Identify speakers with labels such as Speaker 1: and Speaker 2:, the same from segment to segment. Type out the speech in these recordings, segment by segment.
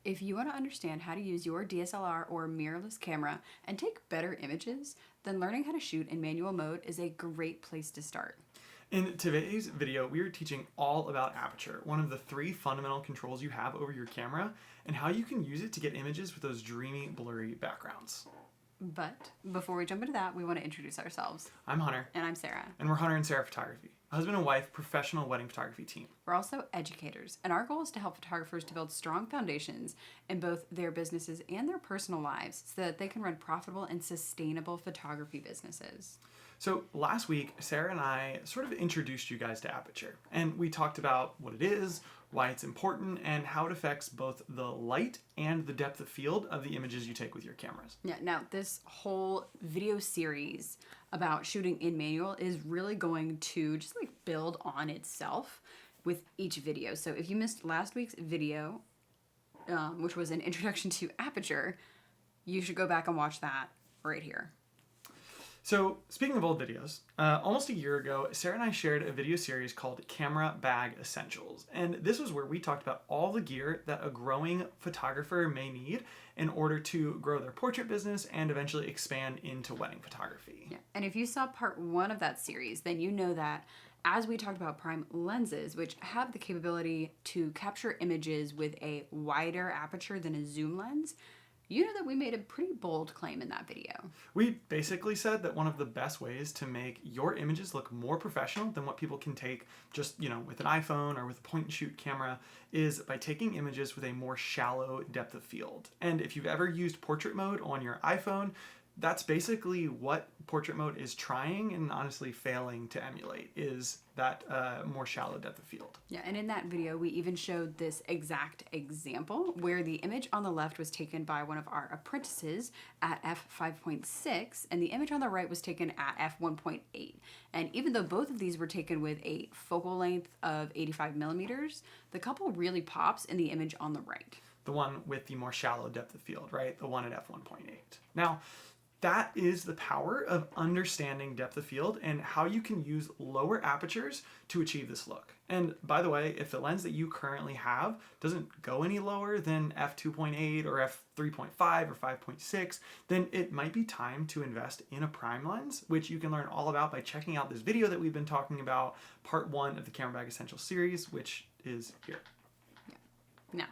Speaker 1: If you want to understand how to use your DSLR or mirrorless camera and take better images, then learning how to shoot in manual mode is a great place to start.
Speaker 2: In today's video, we are teaching all about Aperture, one of the 3 fundamental controls you have over your camera, and how you can use it to get images with those dreamy, blurry backgrounds.
Speaker 1: But before we jump into that, we want to introduce ourselves.
Speaker 2: I'm Hunter.
Speaker 1: And I'm Sarah.
Speaker 2: And we're Hunter and Sarah Photography, a husband and wife professional wedding photography team.
Speaker 1: We're also educators, and our goal is to help photographers to build strong foundations in both their businesses and their personal lives so that they can run profitable and sustainable photography businesses.
Speaker 2: So last week, Sarah and I sort of introduced you guys to Aperture, and we talked about what it is, why it's important, and how it affects both the light and the depth of field of the images you take with your cameras.
Speaker 1: Yeah, now this whole video series about shooting in manual is really going to just like build on itself with each video. So if you missed last week's video, which was an introduction to Aperture, you should go back and watch that right here.
Speaker 2: So, speaking of old videos, almost a year ago, Sarah and I shared a video series called Camera Bag Essentials. And this was where we talked about all the gear that a growing photographer may need in order to grow their portrait business and eventually expand into wedding photography.
Speaker 1: Yeah. And if you saw part 1 of that series, then you know that as we talked about prime lenses, which have the capability to capture images with a wider aperture than a zoom lens, you know that we made a pretty bold claim in that video.
Speaker 2: We basically said that one of the best ways to make your images look more professional than what people can take just, with an iPhone or with a point and shoot camera is by taking images with a more shallow depth of field. And if you've ever used portrait mode on your iPhone, that's basically what portrait mode is trying and honestly failing to emulate, is that more shallow depth of field.
Speaker 1: Yeah, and in that video, we even showed this exact example where the image on the left was taken by one of our apprentices at f5.6, and the image on the right was taken at f1.8. And even though both of these were taken with a focal length of 85 millimeters, the couple really pops in the image on the right.
Speaker 2: The one with the more shallow depth of field, right? The one at f1.8. Now, that is the power of understanding depth of field and how you can use lower apertures to achieve this look. And by the way, if the lens that you currently have doesn't go any lower than f2.8 or f3.5 or 5.6, then it might be time to invest in a prime lens, which you can learn all about by checking out this video that we've been talking about, part 1 of the Camera Bag Essentials series, which is here.
Speaker 1: Yeah. Now,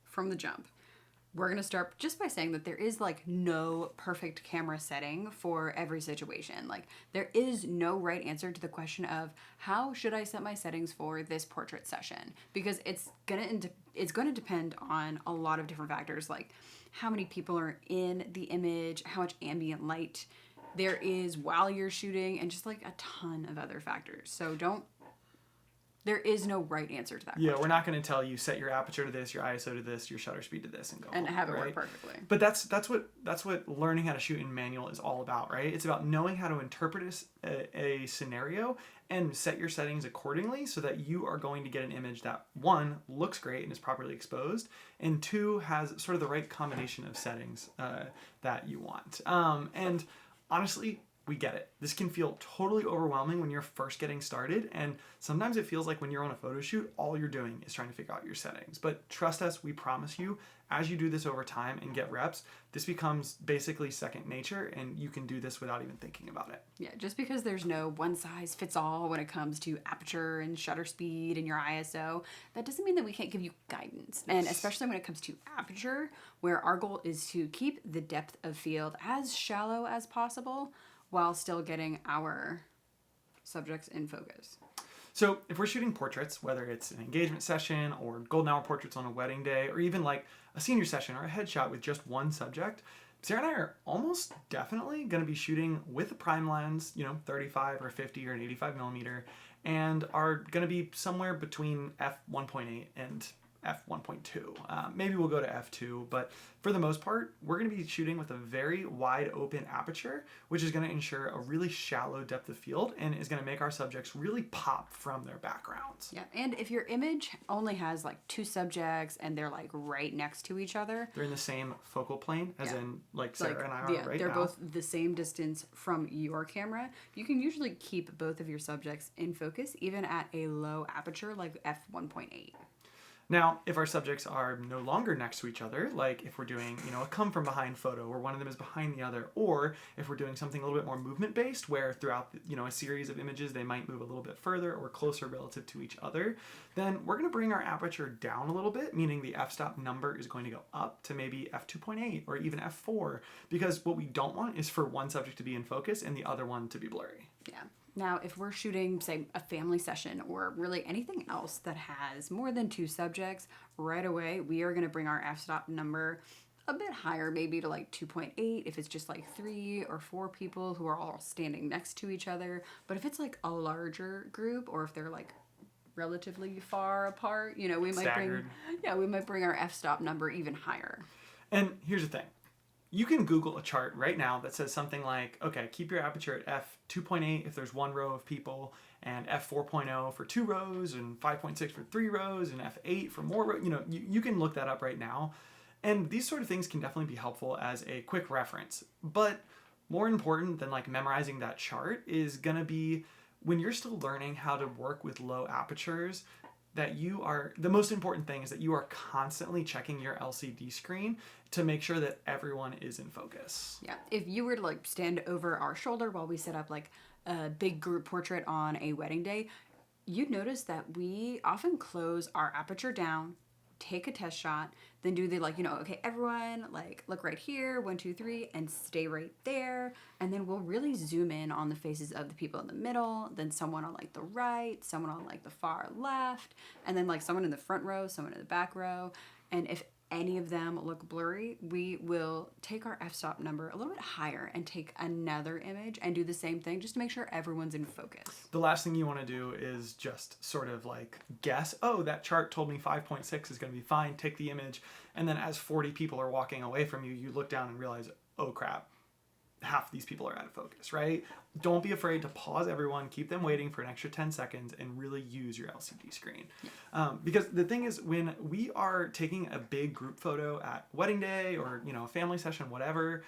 Speaker 1: from the jump, we're going to start just by saying that there is no perfect camera setting for every situation. There is no right answer to the question of how should I set my settings for this portrait session, because it's going to depend on a lot of different factors, like how many people are in the image, how much ambient light there is while you're shooting, and just a ton of other factors. So there is no right answer to that question.
Speaker 2: We're not going to tell you set your aperture to this, your ISO to this, your shutter speed to this, and go
Speaker 1: and
Speaker 2: home,
Speaker 1: have it
Speaker 2: right?
Speaker 1: work perfectly.
Speaker 2: But that's what learning how to shoot in manual is all about, right? It's about knowing how to interpret a scenario and set your settings accordingly so that you are going to get an image that, 1, looks great and is properly exposed, and 2, has sort of the right combination of settings that you want. And honestly, we get it. This can feel totally overwhelming when you're first getting started, and sometimes it feels like when you're on a photo shoot, all you're doing is trying to figure out your settings. But trust us, we promise you, as you do this over time and get reps, this becomes basically second nature, and you can do this without even thinking about it.
Speaker 1: Yeah, just because there's no one size fits all when it comes to aperture and shutter speed and your ISO, that doesn't mean that we can't give you guidance. And especially when it comes to aperture, where our goal is to keep the depth of field as shallow as possible, while still getting our subjects in focus.
Speaker 2: So if we're shooting portraits, whether it's an engagement session or golden hour portraits on a wedding day, or even like a senior session or a headshot with just one subject, Sarah and I are almost definitely going to be shooting with a prime lens, 35 or 50 or an 85 millimeter, and are going to be somewhere between f1.8 and f1.2. Maybe we'll go to f2, but for the most part, we're going to be shooting with a very wide open aperture, which is going to ensure a really shallow depth of field and is going to make our subjects really pop from their backgrounds.
Speaker 1: Yeah, and if your image only has 2 subjects and they're right next to each other,
Speaker 2: they're in the same focal plane, as in Sarah and I are right now.
Speaker 1: They're both the same distance from your camera. You can usually keep both of your subjects in focus, even at a low aperture like f1.8.
Speaker 2: Now, if our subjects are no longer next to each other, like if we're doing, a come from behind photo where one of them is behind the other, or if we're doing something a little bit more movement based where throughout, a series of images, they might move a little bit further or closer relative to each other, then we're going to bring our aperture down a little bit, meaning the f-stop number is going to go up to maybe f2.8 or even f4, because what we don't want is for one subject to be in focus and the other one to be blurry.
Speaker 1: Yeah. Now, if we're shooting, say, a family session or really anything else that has more than 2 subjects, right away we are going to bring our f-stop number a bit higher, maybe to like 2.8 if it's just like 3 or 4 people who are all standing next to each other. But if it's like a larger group, or if they're like relatively far apart, we might bring our f-stop number even higher.
Speaker 2: And here's the thing. You can Google a chart right now that says something like, okay, keep your aperture at f2.8 if there's 1 row of people, and f4.0 for 2 rows, and 5.6 for 3 rows, and f8 for more rows. You can look that up right now. And these sort of things can definitely be helpful as a quick reference. But more important than like memorizing that chart is going to be when you're still learning how to work with low apertures, the most important thing is that you are constantly checking your LCD screen to make sure that everyone is in focus.
Speaker 1: Yeah. If you were to like stand over our shoulder while we set up like a big group portrait on a wedding day, you'd notice that we often close our aperture down, take a test shot, then do the okay, everyone, look right here, 1, 2, 3, and stay right there. And then we'll really zoom in on the faces of the people in the middle, then someone on the right, someone on the far left, and then someone in the front row, someone in the back row. And if any of them look blurry, we will take our f-stop number a little bit higher and take another image and do the same thing just to make sure everyone's in focus.
Speaker 2: The last thing you want to do is just sort of guess, oh, that chart told me 5.6 is going to be fine, take the image, and then as 40 people are walking away from you, you look down and realize, oh crap, half these people are out of focus, right? Don't be afraid to pause everyone, keep them waiting for an extra 10 seconds, and really use your LCD screen. Yeah. Because the thing is, when we are taking a big group photo at wedding day or, a family session, whatever,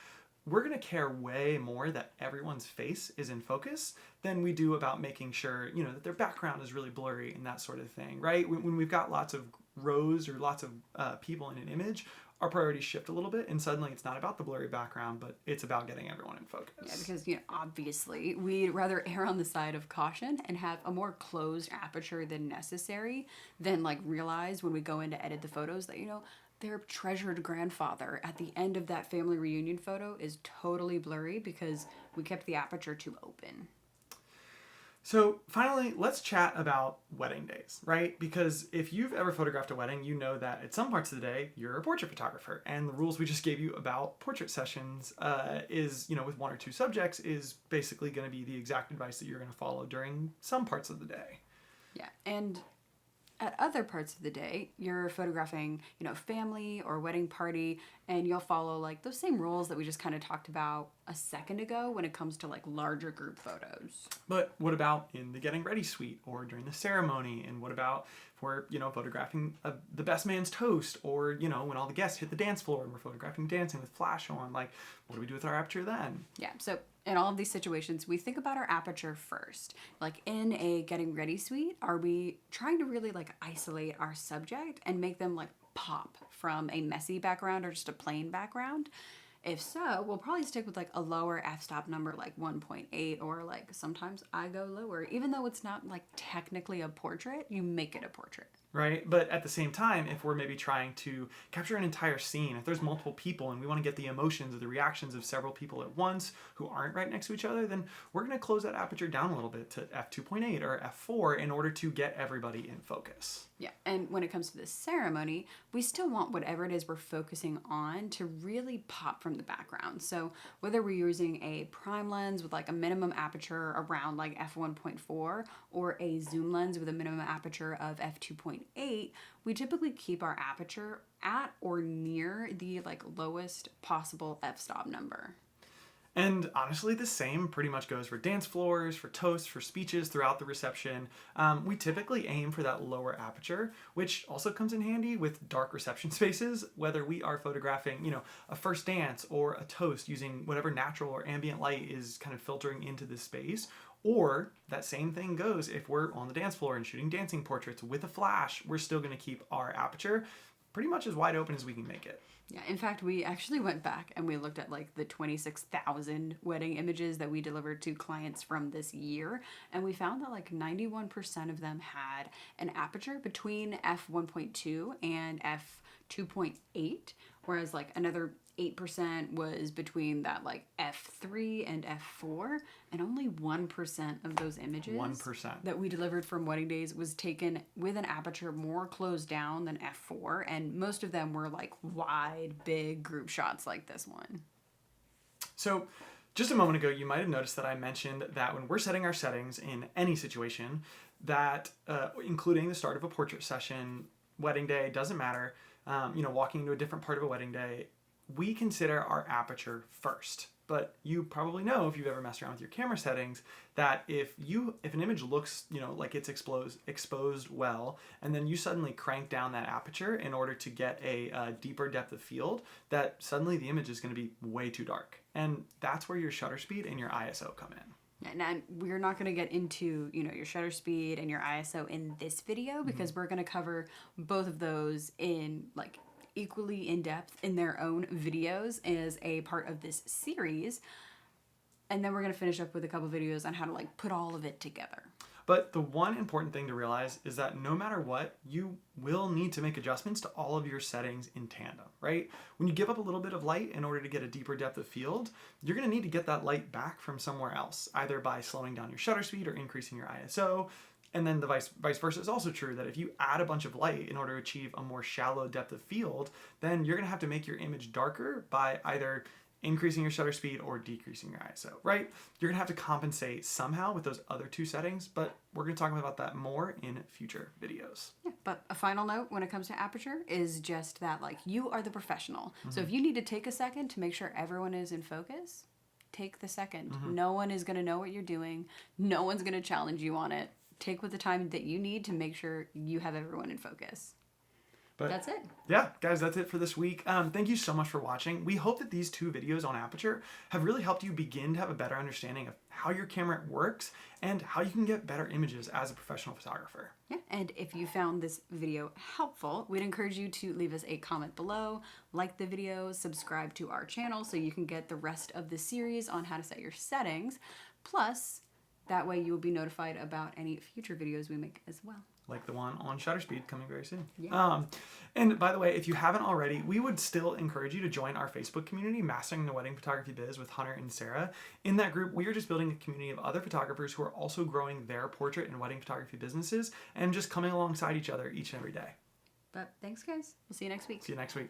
Speaker 2: we're going to care way more that everyone's face is in focus than we do about making sure, that their background is really blurry and that sort of thing, right? When we've got lots of rows or lots of people in an image, our priorities shift a little bit, and suddenly it's not about the blurry background, but it's about getting everyone in focus.
Speaker 1: Yeah, because, obviously we'd rather err on the side of caution and have a more closed aperture than necessary than realize when we go in to edit the photos that, their treasured grandfather at the end of that family reunion photo is totally blurry because we kept the aperture too open.
Speaker 2: So finally, let's chat about wedding days, right? Because if you've ever photographed a wedding, you know that at some parts of the day, you're a portrait photographer. And the rules we just gave you about portrait sessions is, with 1 or 2 subjects, is basically going to be the exact advice that you're going to follow during some parts of the day.
Speaker 1: Yeah, and at other parts of the day, you're photographing, family or wedding party, and you'll follow those same rules that we just kind of talked about a second ago when it comes to larger group photos.
Speaker 2: But what about in the getting ready suite or during the ceremony? And what about if we're, photographing the best man's toast, or, when all the guests hit the dance floor and we're photographing dancing with flash on? What do we do with our aperture then?
Speaker 1: Yeah, so in all of these situations, we think about our aperture first. In a getting ready suite, are we trying to really isolate our subject and make them pop from a messy background or just a plain background? If so, we'll probably stick with a lower f-stop number 1.8, or sometimes I go lower. Even though it's not technically a portrait, you make it a portrait.
Speaker 2: Right? But at the same time, if we're maybe trying to capture an entire scene, if there's multiple people and we want to get the emotions or the reactions of several people at once who aren't right next to each other, then we're going to close that aperture down a little bit to f2.8 or f4 in order to get everybody in focus.
Speaker 1: Yeah, and when it comes to the ceremony, we still want whatever it is we're focusing on to really pop from the background. So whether we're using a prime lens with a minimum aperture around f1.4 or a zoom lens with a minimum aperture of f2.8, we typically keep our aperture at or near the lowest possible f-stop number.
Speaker 2: And honestly, the same pretty much goes for dance floors, for toasts, for speeches throughout the reception. We typically aim for that lower aperture, which also comes in handy with dark reception spaces, whether we are photographing, a first dance or a toast using whatever natural or ambient light is kind of filtering into the space, Or that same thing goes if we're on the dance floor and shooting dancing portraits with a flash, we're still going to keep our aperture pretty much as wide open as we can make it.
Speaker 1: Yeah, in fact, we actually went back and we looked at like the 26,000 wedding images that we delivered to clients from this year, and we found that like 91% of them had an aperture between f1.2 and f2.8, whereas like another 8% was between that like f3 and f4, and only 1% of those images
Speaker 2: 1%.
Speaker 1: that we delivered from wedding days was taken with an aperture more closed down than f4, and most of them were like wide, big group shots like this one.
Speaker 2: So just a moment ago, you might have noticed that I mentioned that when we're setting our settings in any situation, that including the start of a portrait session, wedding day, doesn't matter, walking into a different part of a wedding day, we consider our aperture first. But you probably know, if you've ever messed around with your camera settings, that if an image looks, like it's exposed well, and then you suddenly crank down that aperture in order to get a deeper depth of field, that suddenly the image is going to be way too dark. And that's where your shutter speed and your ISO come in.
Speaker 1: And we're not going to get into, your shutter speed and your ISO in this video, because we're going to cover both of those in like equally in depth in their own videos as a part of this series. And then we're going to finish up with a couple videos on how to like put all of it together.
Speaker 2: But the one important thing to realize is that no matter what, you will need to make adjustments to all of your settings in tandem, right? When you give up a little bit of light in order to get a deeper depth of field, you're going to need to get that light back from somewhere else, either by slowing down your shutter speed or increasing your ISO. And then the vice versa is also true, that if you add a bunch of light in order to achieve a more shallow depth of field, then you're going to have to make your image darker by either increasing your shutter speed or decreasing your ISO, right? You're going to have to compensate somehow with those other two settings, but we're going to talk about that more in future videos.
Speaker 1: Yeah, but a final note when it comes to aperture is just that like you are the professional. So if you need to take a second to make sure everyone is in focus, take the second. No one is going to know what you're doing. No one's going to challenge you on it. Take with the time that you need to make sure you have everyone in focus. But that's it.
Speaker 2: Yeah, guys, that's it for this week. Thank you so much for watching. We hope that these two videos on Aperture have really helped you begin to have a better understanding of how your camera works and how you can get better images as a professional photographer.
Speaker 1: Yeah, and if you found this video helpful, we'd encourage you to leave us a comment below, like the video, subscribe to our channel so you can get the rest of the series on how to set your settings. Plus, that way you will be notified about any future videos we make as well.
Speaker 2: Like the one on shutter speed coming very soon.
Speaker 1: Yeah.
Speaker 2: And by the way, if you haven't already, we would still encourage you to join our Facebook community, Mastering the Wedding Photography Biz with Hunter and Sarah. In that group, we are just building a community of other photographers who are also growing their portrait and wedding photography businesses and just coming alongside each other each and every day.
Speaker 1: But thanks, guys. We'll see you next week.
Speaker 2: See you next week.